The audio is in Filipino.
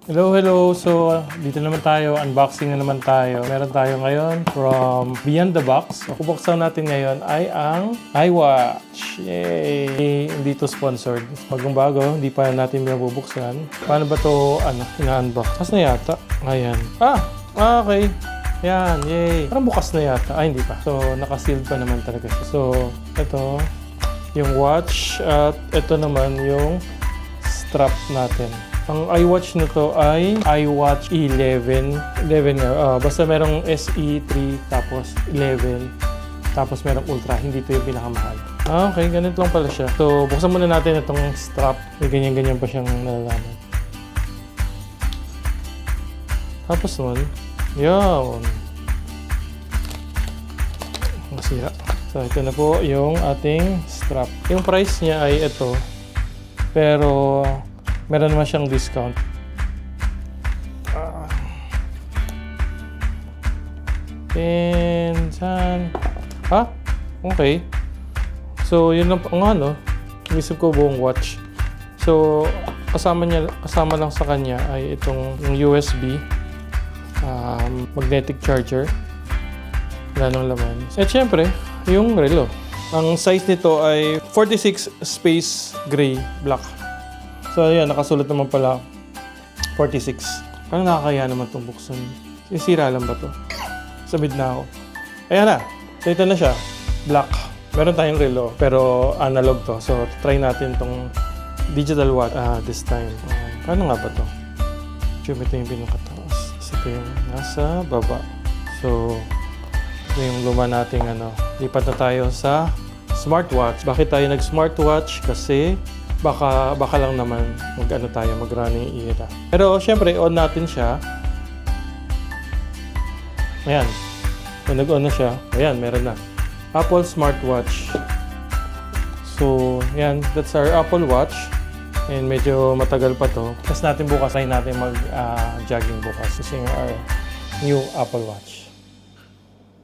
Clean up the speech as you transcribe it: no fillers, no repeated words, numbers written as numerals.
Hello, hello! So, dito naman tayo. Unboxing na naman tayo. Meron tayo ngayon from Beyond the Box. Ang bubuksan natin ngayon ay ang iWatch. Yay! Hindi to sponsored. Bagong bago, hindi pa natin mabubuksan. Paano ba to ina-unbox? Bukas na yata. Ayan. Okay. Yan, yay! Parang bukas na yata. Hindi pa. So, naka-sealed pa naman talaga siya. So, ito yung watch at ito naman yung strap natin. Ang iWatch na to ay iWatch 11. 11 nga. Basta merong SE 3 tapos 11 tapos merong Ultra. Hindi to yung pinakamahal. Okay, ganito lang pala siya. So, buksan muna natin itong strap. May ganyan-ganyan pa siyang nalalaman. Tapos naman, yun. Masira. So, ito na po yung ating strap. Yung price niya ay ito. Pero meron naman siyang discount. Pinsan. Okay. So, yun lang inisip ko buong watch. So, kasama lang sa kanya ay itong USB magnetic charger. Wala nang laman. At syempre, yung relo. Ang size nito ay 46 space gray black. So, ayan, nakasulat naman pala 46. Parang nakakaya naman itong buksan. Sisira lang ba ito? Sabid na ako. Ayan na. So, ito na siya. Black. Meron tayong relo, pero analog to. So, try natin itong digital watch this time. Paano nga ba ito? Ito yung pinakataas. Ito yung nasa baba. So, ito yung luma nating lipat na tayo sa smartwatch. Bakit tayo nag-smartwatch? Kasi baka lang naman mag-running era. Pero syempre, on natin siya. Ayan. Kung nag-on na siya, ayan, meron na. Apple Smartwatch. So, ayan, that's our Apple Watch. And medyo matagal pa to. Test natin bukas, try natin mag-jogging bukas using our new Apple Watch.